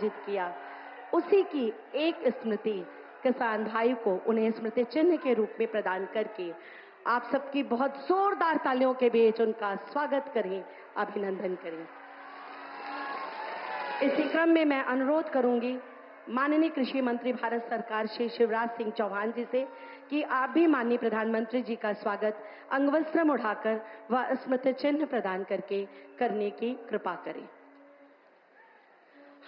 आयोजित किया, उसी की एक स्मृति किसान भाई को उन्हें स्मृति चिन्ह के रूप में प्रदान करके आप सबकी बहुत जोरदार तालियों के बीच उनका स्वागत करें, अभिनंदन करें। इसी क्रम में मैं अनुरोध करूंगी माननीय कृषि मंत्री भारत सरकार श्री शिवराज सिंह चौहान जी से कि आप भी माननीय प्रधानमंत्री जी का स्वागत अंगवस्त्र उठाकर व स्मृति चिन्ह प्रदान करके करने की कृपा करें।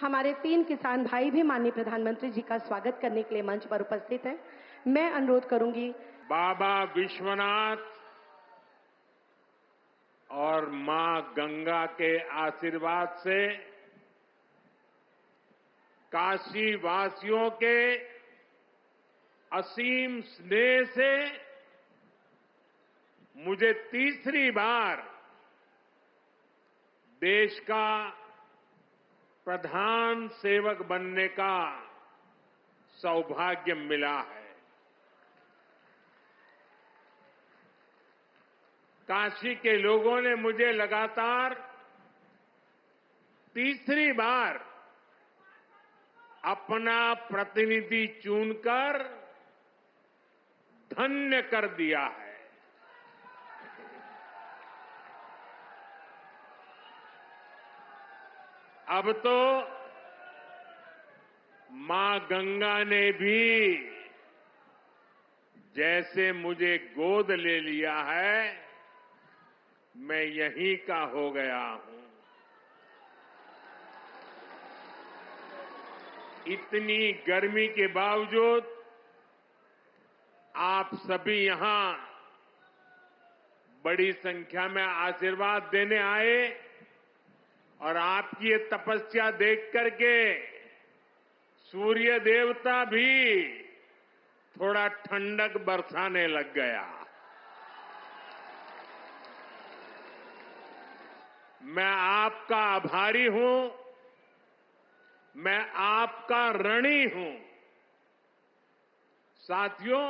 हमारे 3 किसान भाई भी माननीय प्रधानमंत्री जी का स्वागत करने के लिए मंच पर उपस्थित हैं। मैं अनुरोध करूंगी बाबा विश्वनाथ और मां गंगा के आशीर्वाद से काशी वासियों के असीम स्नेह से मुझे तीसरी बार देश का प्रधान सेवक बनने का सौभाग्य मिला है। काशी के लोगों ने मुझे लगातार तीसरी बार अपना प्रतिनिधि चुनकर धन्य कर दिया है। अब तो मां गंगा ने भी जैसे मुझे गोद ले लिया है, मैं यहीं का हो गया हूं। इतनी गर्मी के बावजूद आप सभी यहां बड़ी संख्या में आशीर्वाद देने आए और आपकी ये तपस्या देख करके सूर्य देवता भी थोड़ा ठंडक बरसाने लग गया। मैं आपका आभारी हूं, मैं आपका ऋणी हूं। साथियों,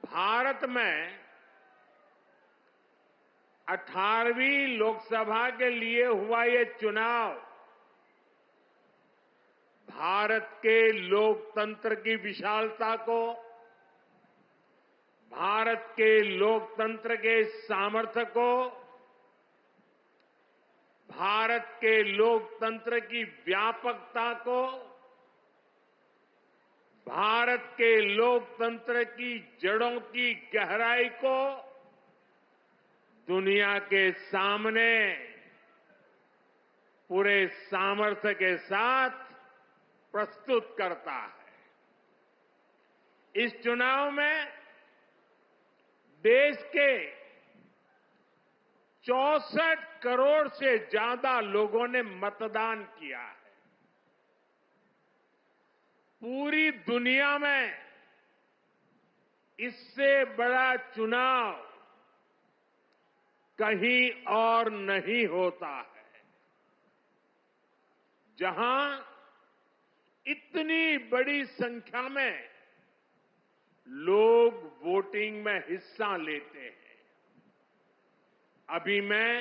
भारत में 18वीं लोकसभा के लिए हुआ ये चुनाव भारत के लोकतंत्र की विशालता को, भारत के लोकतंत्र के सामर्थ्य को, भारत के लोकतंत्र की व्यापकता को, भारत के लोकतंत्र की जड़ों की गहराई को दुनिया के सामने पूरे सामर्थ्य के साथ प्रस्तुत करता है। इस चुनाव में देश के 64 करोड़ से ज्यादा लोगों ने मतदान किया है। पूरी दुनिया में इससे बड़ा चुनाव कहीं और नहीं होता है, जहां इतनी बड़ी संख्या में लोग वोटिंग में हिस्सा लेते हैं। अभी मैं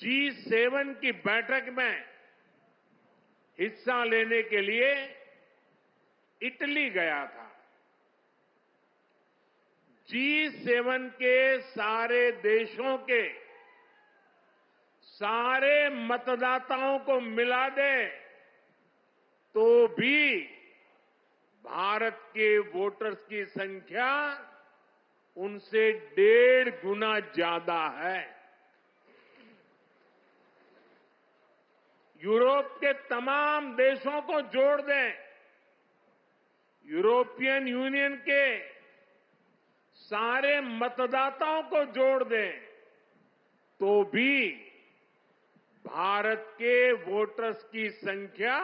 G7 की बैठक में हिस्सा लेने के लिए इटली गया था। G7 के सारे देशों के सारे मतदाताओं को मिला दे तो भी भारत के वोटर्स की संख्या उनसे 1.5 गुना ज्यादा है। यूरोप के तमाम देशों को जोड़ दें, यूरोपियन यूनियन के सारे मतदाताओं को जोड़ दें, तो भी भारत के वोटर्स की संख्या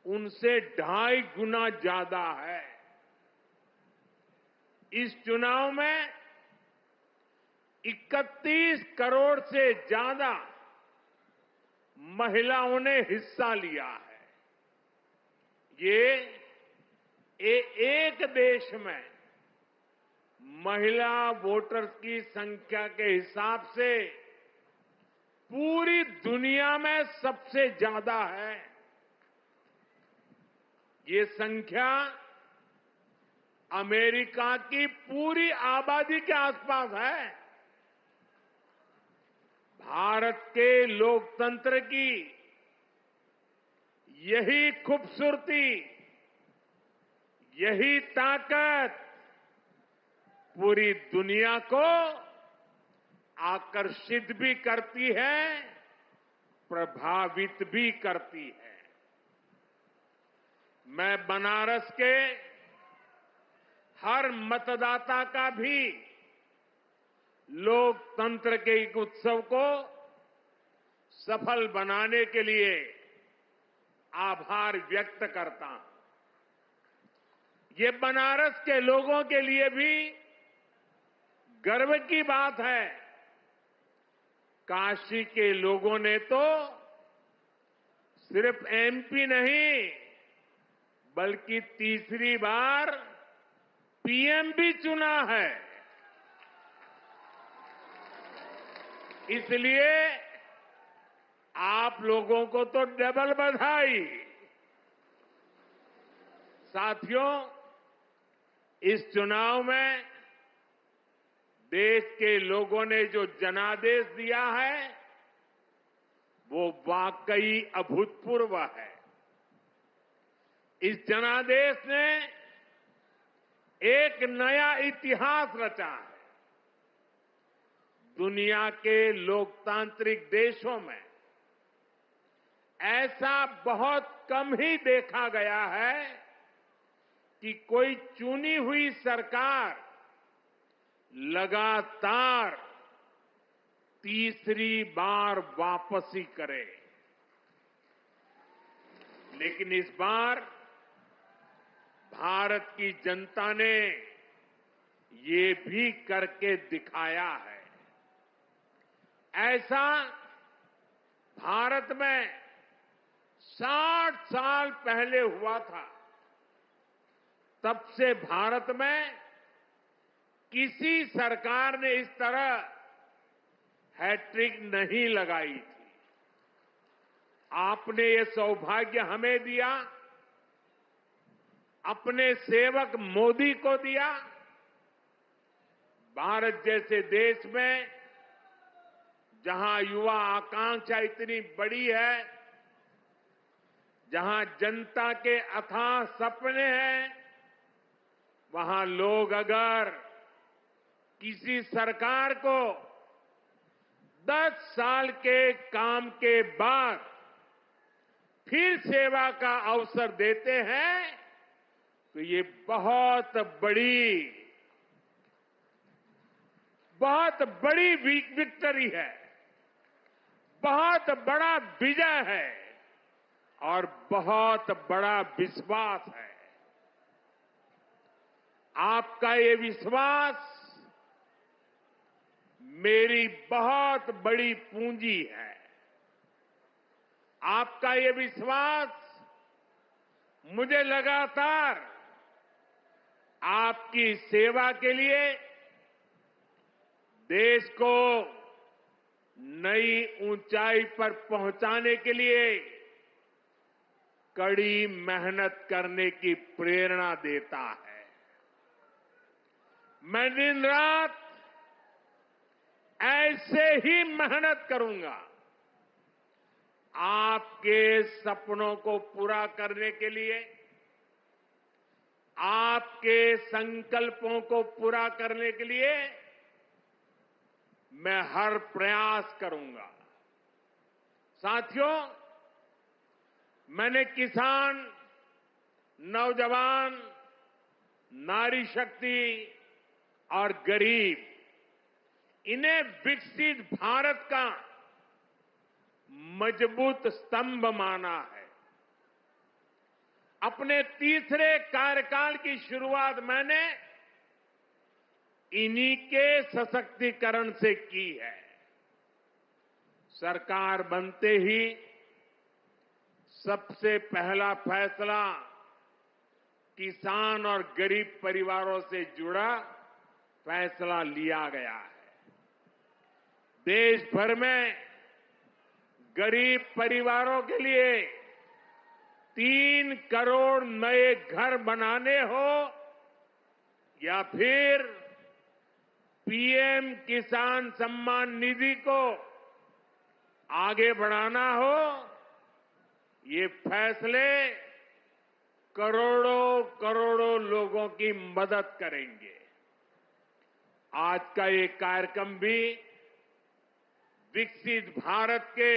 उनसे 2.5 गुना ज्यादा है। इस चुनाव में 31 करोड़ से ज्यादा महिलाओं ने हिस्सा लिया है। ये एक देश में महिला वोटर्स की संख्या के हिसाब से पूरी दुनिया में सबसे ज्यादा है। ये संख्या अमेरिका की पूरी आबादी के आसपास है। भारत के लोकतंत्र की यही खूबसूरती, यही ताकत पूरी दुनिया को आकर्षित भी करती है, प्रभावित भी करती है। मैं बनारस के हर मतदाता का भी लोकतंत्र के एक उत्सव को सफल बनाने के लिए आभार व्यक्त करता हूं। ये बनारस के लोगों के लिए भी गर्व की बात है। काशी के लोगों ने तो सिर्फ एमपी नहीं, बल्कि तीसरी बार पीएम भी चुना है। इसलिए आप लोगों को तो डबल बधाई। साथियों, इस चुनाव में देश के लोगों ने जो जनादेश दिया है वो वाकई अभूतपूर्व है। इस जनादेश ने एक नया इतिहास रचा है। दुनिया के लोकतांत्रिक देशों में ऐसा बहुत कम ही देखा गया है कि कोई चुनी हुई सरकार लगातार तीसरी बार वापसी करे। लेकिन इस बार भारत की जनता ने ये भी करके दिखाया है। ऐसा भारत में 60 साल पहले हुआ था। तब से भारत में किसी सरकार ने इस तरह हैट्रिक नहीं लगाई थी। आपने ये सौभाग्य हमें दिया, अपने सेवक मोदी को दिया। भारत जैसे देश में जहां युवा आकांक्षा इतनी बड़ी है, जहां जनता के अथाह सपने हैं, वहां लोग अगर किसी सरकार को 10 साल के काम के बाद फिर सेवा का अवसर देते हैं तो ये बहुत बड़ी विक्ट्री है, बहुत बड़ा विजय है और बहुत बड़ा विश्वास है। आपका ये विश्वास मेरी बहुत बड़ी पूंजी है। आपका ये विश्वास मुझे लगातार आपकी सेवा के लिए, देश को नई ऊंचाई पर पहुंचाने के लिए कड़ी मेहनत करने की प्रेरणा देता है। मैं दिन रात ऐसे ही मेहनत करूंगा आपके सपनों को पूरा करने के लिए, आपके संकल्पों को पूरा करने के लिए मैं हर प्रयास करूंगा। साथियों, मैंने किसान, नौजवान, नारी शक्ति और गरीब, इन्हें विकसित भारत का मजबूत स्तंभ माना है। अपने तीसरे कार्यकाल की शुरुआत मैंने इन्हीं के सशक्तिकरण से की है। सरकार बनते ही सबसे पहला फैसला किसान और गरीब परिवारों से जुड़ा फैसला लिया गया है। देश भर में गरीब परिवारों के लिए 3 करोड़ नए घर बनाने हो या फिर पीएम किसान सम्मान निधि को आगे बढ़ाना हो, ये फैसले करोड़ों करोड़ों लोगों की मदद करेंगे। आज का ये कार्यक्रम भी विकसित भारत के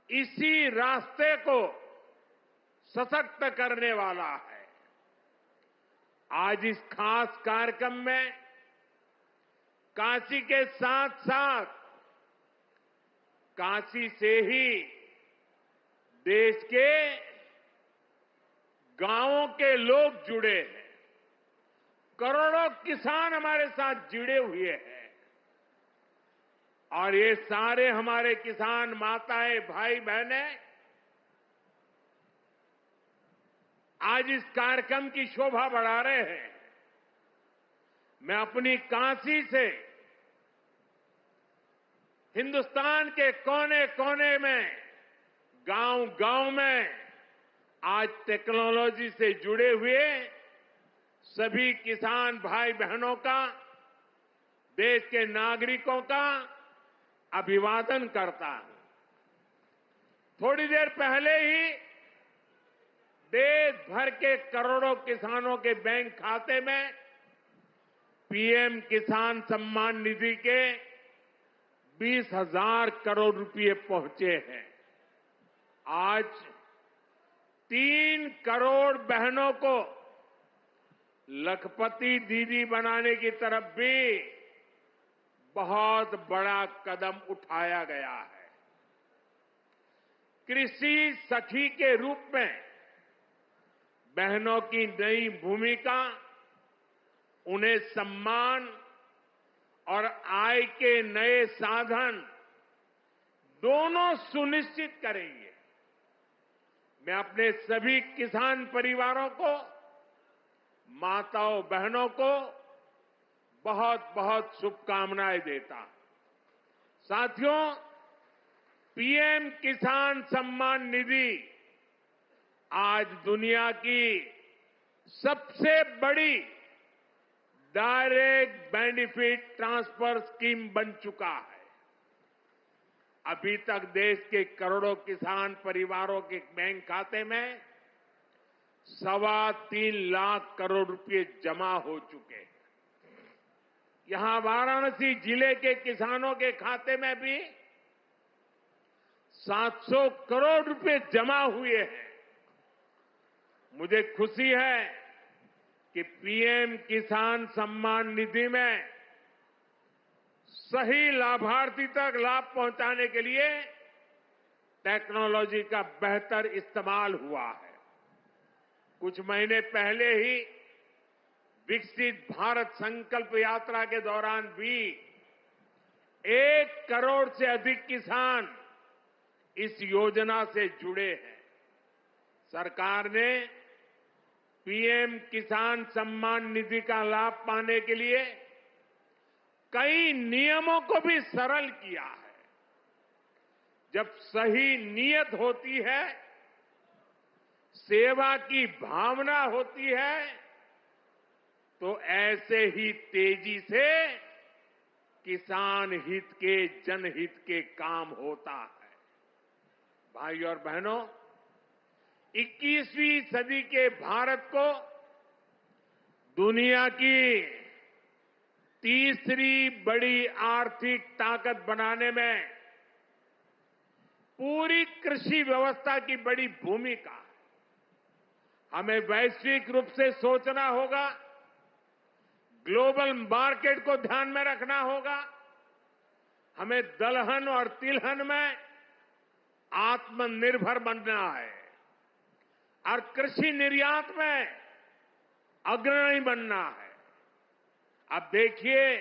इसी रास्ते को सशक्त करने वाला है। आज इस खास कार्यक्रम में काशी के साथ साथ काशी से ही देश के गांवों के लोग जुड़े हैं। करोड़ों किसान हमारे साथ जुड़े हुए हैं और ये सारे हमारे किसान माताएं, भाई बहनें आज इस कार्यक्रम की शोभा बढ़ा रहे हैं। मैं अपनी काशी से हिंदुस्तान के कोने कोने में, गांव गांव में आज टेक्नोलॉजी से जुड़े हुए सभी किसान भाई बहनों का, देश के नागरिकों का अभिवादन करता हूं। थोड़ी देर पहले ही देश भर के करोड़ों किसानों के बैंक खाते में पीएम किसान सम्मान निधि के 20,000 करोड़ रुपए पहुंचे हैं। आज 3 करोड़ बहनों को लखपति दीदी बनाने की तरफ भी बहुत बड़ा कदम उठाया गया है। कृषि सखी के रूप में बहनों की नई भूमिका उन्हें सम्मान और आय के नए साधन दोनों सुनिश्चित करेंगे। मैं अपने सभी किसान परिवारों को, माताओं बहनों को बहुत बहुत शुभकामनाएं देता हूं। साथियों, पीएम किसान सम्मान निधि आज दुनिया की सबसे बड़ी डायरेक्ट बेनिफिट ट्रांसफर स्कीम बन चुका है। अभी तक देश के करोड़ों किसान परिवारों के बैंक खाते में 3.25 लाख करोड़ रुपए जमा हो चुके हैं। यहां वाराणसी जिले के किसानों के खाते में भी 700 करोड़ रुपए जमा हुए हैं। मुझे खुशी है कि पीएम किसान सम्मान निधि में सही लाभार्थी तक लाभ पहुंचाने के लिए टेक्नोलॉजी का बेहतर इस्तेमाल हुआ है। कुछ महीने पहले ही विकसित भारत संकल्प यात्रा के दौरान भी 1 करोड़ से अधिक किसान इस योजना से जुड़े हैं। सरकार ने पीएम किसान सम्मान निधि का लाभ पाने के लिए कई नियमों को भी सरल किया है। जब सही नीयत होती है, सेवा की भावना होती है, तो ऐसे ही तेजी से किसान हित के, जनहित के काम होता है। भाइयों और बहनों, 21वीं सदी के भारत को दुनिया की तीसरी बड़ी आर्थिक ताकत बनाने में पूरी कृषि व्यवस्था की बड़ी भूमिका है। हमें वैश्विक रूप से सोचना होगा, ग्लोबल मार्केट को ध्यान में रखना होगा। हमें दलहन और तिलहन में आत्मनिर्भर बनना है और कृषि निर्यात में अग्रणी बनना है। अब देखिए,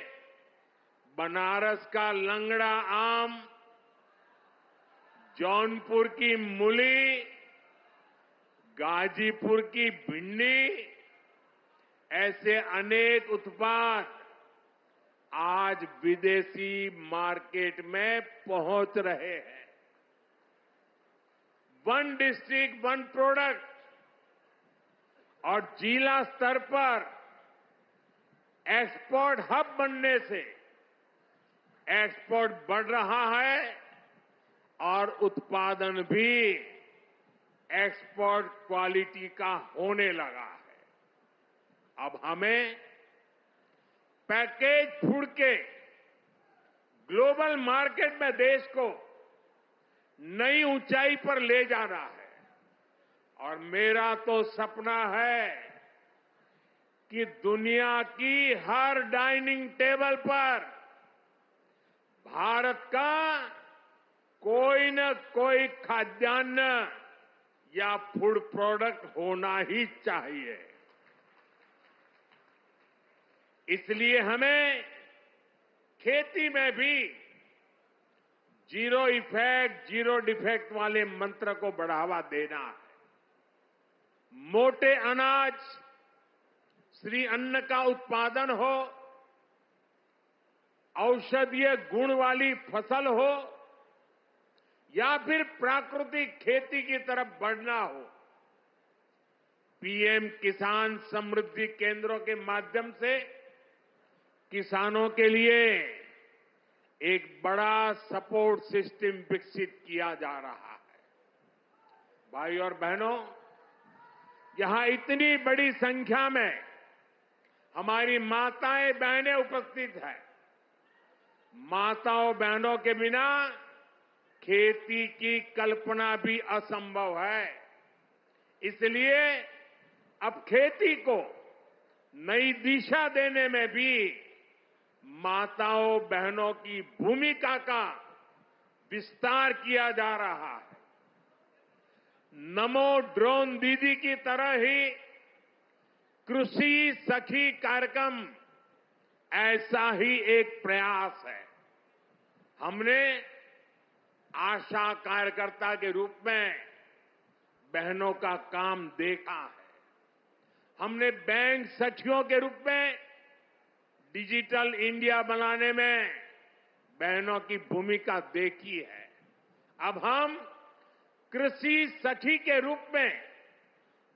बनारस का लंगड़ा आम, जौनपुर की मूली, गाजीपुर की भिंडी, ऐसे अनेक उत्पाद आज विदेशी मार्केट में पहुंच रहे हैं। वन डिस्ट्रिक्ट वन प्रोडक्ट और जिला स्तर पर एक्सपोर्ट हब बनने से एक्सपोर्ट बढ़ रहा है और उत्पादन भी एक्सपोर्ट क्वालिटी का होने लगा है। अब हमें पैकेज फूड के ग्लोबल मार्केट में देश को नई ऊंचाई पर ले जाना है और मेरा तो सपना है कि दुनिया की हर डाइनिंग टेबल पर भारत का कोई न कोई खाद्यान्न या फूड प्रोडक्ट होना ही चाहिए। इसलिए हमें खेती में भी जीरो इफेक्ट जीरो डिफेक्ट वाले मंत्र को बढ़ावा देना है। मोटे अनाज श्री अन्न का उत्पादन हो, औषधीय गुण वाली फसल हो या फिर प्राकृतिक खेती की तरफ बढ़ना हो, पीएम किसान समृद्धि केंद्रों के माध्यम से किसानों के लिए एक बड़ा सपोर्ट सिस्टम विकसित किया जा रहा है। भाई और बहनों, यहां इतनी बड़ी संख्या में हमारी माताएं बहनें उपस्थित हैं। माताओं बहनों के बिना खेती की कल्पना भी असंभव है। इसलिए अब खेती को नई दिशा देने में भी माताओं बहनों की भूमिका का विस्तार किया जा रहा है। नमो ड्रोन दीदी की तरह ही कृषि सखी कार्यक्रम ऐसा ही एक प्रयास है। हमने आशा कार्यकर्ता के रूप में बहनों का काम देखा है। हमने बैंक सखियों के रूप में डिजिटल इंडिया बनाने में बहनों की भूमिका देखी है। अब हम कृषि सखी के रूप में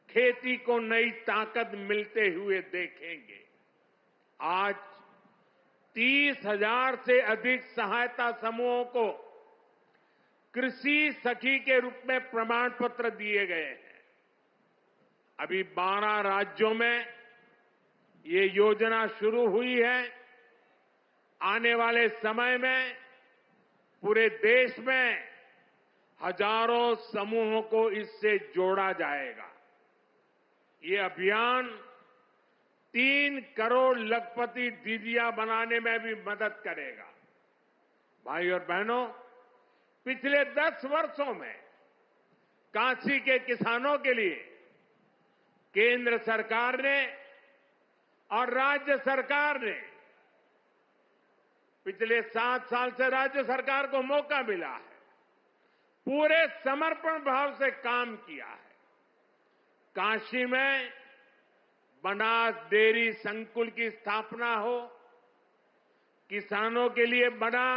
खेती को नई ताकत मिलते हुए देखेंगे। आज 30,000 से अधिक सहायता समूहों को कृषि सखी के रूप में प्रमाण पत्र दिए गए हैं। अभी 12 राज्यों में ये योजना शुरू हुई है। आने वाले समय में पूरे देश में हजारों समूहों को इससे जोड़ा जाएगा। ये अभियान 3 करोड़ लखपति दीदियां बनाने में भी मदद करेगा। भाई और बहनों, पिछले 10 वर्षों में काशी के किसानों के लिए केंद्र सरकार ने और राज्य सरकार ने, पिछले 7 साल से राज्य सरकार को मौका मिला है, पूरे समर्पण भाव से काम किया है। काशी में बनास डेयरी संकुल की स्थापना हो, किसानों के लिए बना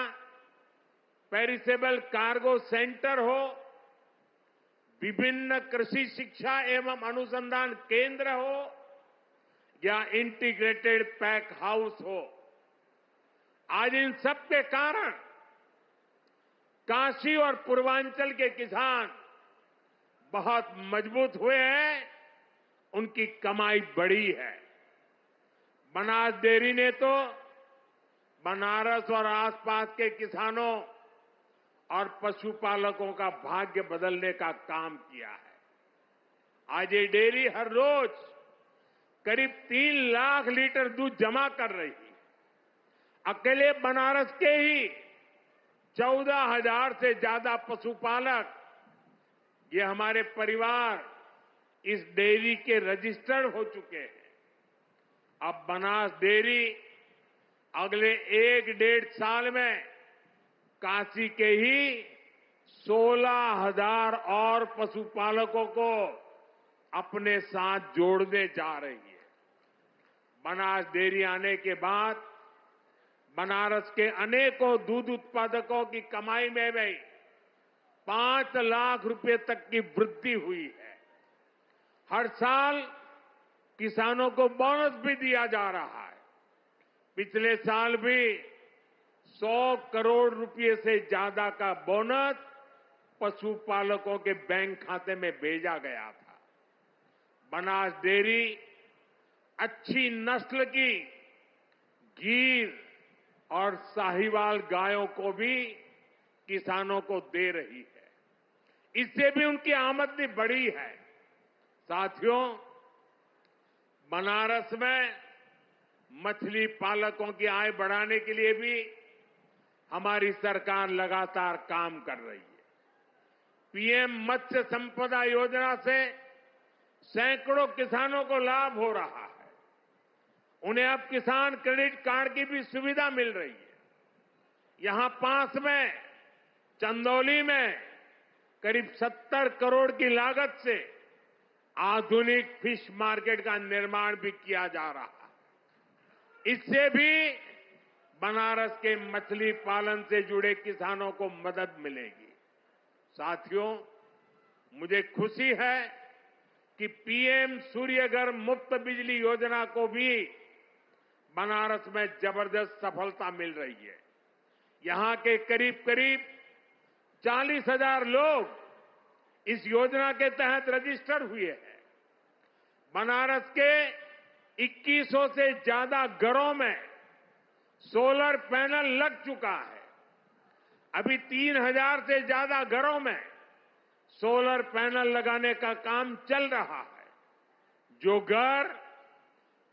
पेरिसेबल कार्गो सेंटर हो, विभिन्न कृषि शिक्षा एवं अनुसंधान केंद्र हो या इंटीग्रेटेड पैक हाउस हो, आज इन सब के कारण काशी और पूर्वांचल के किसान बहुत मजबूत हुए हैं, उनकी कमाई बढ़ी है। बनास डेयरी ने तो बनारस और आसपास के किसानों और पशुपालकों का भाग्य बदलने का काम किया है। आज ये डेयरी हर रोज करीब 3 लाख लीटर दूध जमा कर रही है। अकेले बनारस के ही 14,000 से ज्यादा पशुपालक, ये हमारे परिवार इस डेयरी के रजिस्टर्ड हो चुके हैं। अब बनास डेयरी अगले 1-1.5 साल में काशी के ही 16,000 और पशुपालकों को अपने साथ जोड़ने जा रही है। बनास डेयरी आने के बाद बनारस के अनेकों दूध उत्पादकों की कमाई में भी 5 लाख रुपए तक की वृद्धि हुई है। हर साल किसानों को बोनस भी दिया जा रहा है। पिछले साल भी 100 करोड़ रुपए से ज्यादा का बोनस पशुपालकों के बैंक खाते में भेजा गया था। बनास डेयरी अच्छी नस्ल की गीर और साहिवाल गायों को भी किसानों को दे रही है। इससे भी उनकी आमदनी बढ़ी है। साथियों, बनारस में मछली पालकों की आय बढ़ाने के लिए भी हमारी सरकार लगातार काम कर रही है। पीएम मत्स्य संपदा योजना से सैकड़ों किसानों को लाभ हो रहा है। उन्हें अब किसान क्रेडिट कार्ड की भी सुविधा मिल रही है। यहां पास में चंदौली में करीब 70 करोड़ की लागत से आधुनिक फिश मार्केट का निर्माण भी किया जा रहा है। इससे भी बनारस के मछली पालन से जुड़े किसानों को मदद मिलेगी। साथियों, मुझे खुशी है कि पीएम सूर्यघर मुफ्त बिजली योजना को भी बनारस में जबरदस्त सफलता मिल रही है। यहां के करीब 40,000 लोग इस योजना के तहत रजिस्टर हुए हैं। बनारस के 2100 से ज्यादा घरों में सोलर पैनल लग चुका है। अभी 3000 से ज्यादा घरों में सोलर पैनल लगाने का काम चल रहा है। जो घर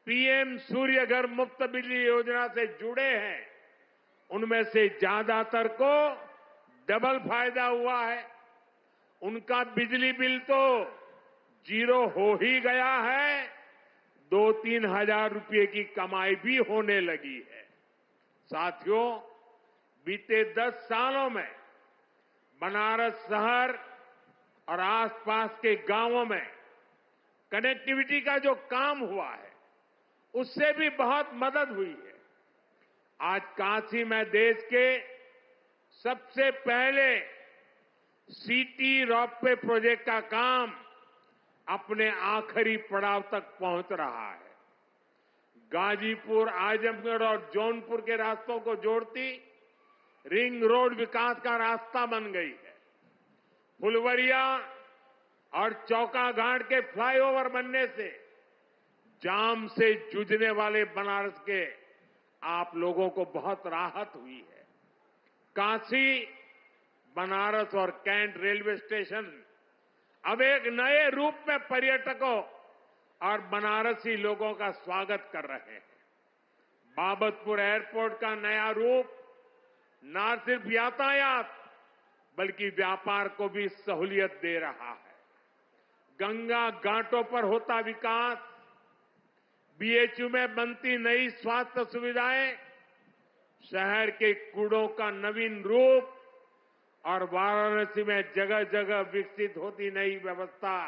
पीएम सूर्यघर मुफ्त बिजली योजना से जुड़े हैं, उनमें से ज्यादातर को डबल फायदा हुआ है। उनका बिजली बिल तो जीरो हो ही गया है, 2-3 हजार रुपये की कमाई भी होने लगी है। साथियों, बीते 10 सालों में बनारस शहर और आसपास के गांवों में कनेक्टिविटी का जो काम हुआ है, उससे भी बहुत मदद हुई है। आज काशी में देश के सबसे पहले सिटी रोपवे प्रोजेक्ट का काम अपने आखिरी पड़ाव तक पहुंच रहा है। गाजीपुर, आजमगढ़ और जौनपुर के रास्तों को जोड़ती रिंग रोड विकास का रास्ता बन गई है। फुलवरिया और चौका घाट के फ्लाईओवर बनने से जाम से जूझने वाले बनारस के आप लोगों को बहुत राहत हुई है। काशी, बनारस और कैंट रेलवे स्टेशन अब एक नए रूप में पर्यटकों और बनारसी लोगों का स्वागत कर रहे हैं। बाबतपुर एयरपोर्ट का नया रूप न सिर्फ यातायात बल्कि व्यापार को भी सहूलियत दे रहा है। गंगा घाटों पर होता विकास, बीएचयू में बनती नई स्वास्थ्य सुविधाएं, शहर के कूड़ों का नवीन रूप और वाराणसी में जगह जगह विकसित होती नई व्यवस्था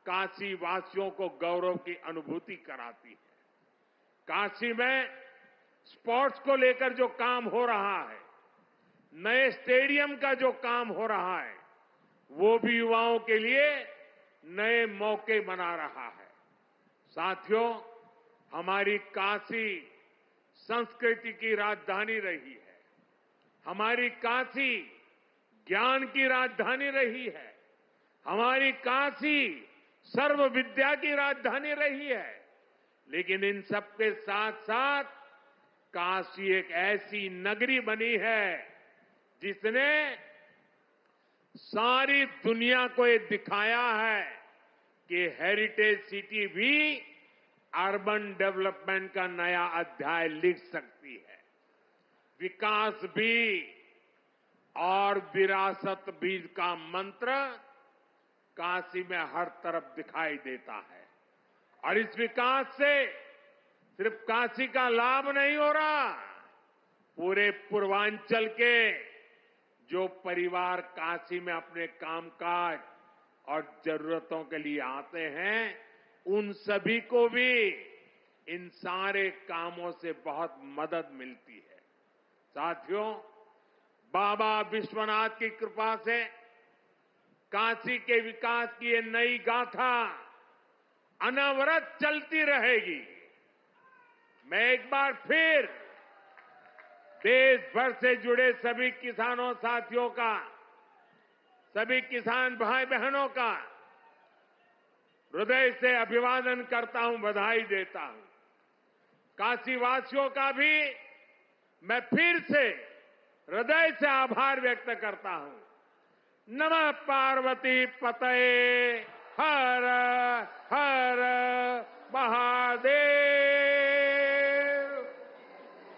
काशी वासियों को गौरव की अनुभूति कराती है। काशी में स्पोर्ट्स को लेकर जो काम हो रहा है, नए स्टेडियम का जो काम हो रहा है, वो भी युवाओं के लिए नए मौके बना रहा है। साथियों, हमारी काशी संस्कृति की राजधानी रही है। हमारी काशी ज्ञान की राजधानी रही है। हमारी काशी सर्व विद्या की राजधानी रही है। लेकिन इन सबके साथ साथ काशी एक ऐसी नगरी बनी है जिसने सारी दुनिया को ये दिखाया है कि हेरिटेज सिटी भी अर्बन डेवलपमेंट का नया अध्याय लिख सकती है। विकास भी और विरासत भी का मंत्र काशी में हर तरफ दिखाई देता है। और इस विकास से सिर्फ काशी का लाभ नहीं हो रहा, पूरे पूर्वांचल के जो परिवार काशी में अपने कामकाज और जरूरतों के लिए आते हैं, उन सभी को भी इन सारे कामों से बहुत मदद मिलती है। साथियों, बाबा विश्वनाथ की कृपा से काशी के विकास की ये नई गाथा अनवरत चलती रहेगी। मैं एक बार फिर देश भर से जुड़े सभी किसानों साथियों का, सभी किसान भाई बहनों का हृदय से अभिवादन करता हूं, बधाई देता हूं। काशीवासियों का भी मैं फिर से हृदय से आभार व्यक्त करता हूं। नमः पार्वती पतये हर हर महादेव।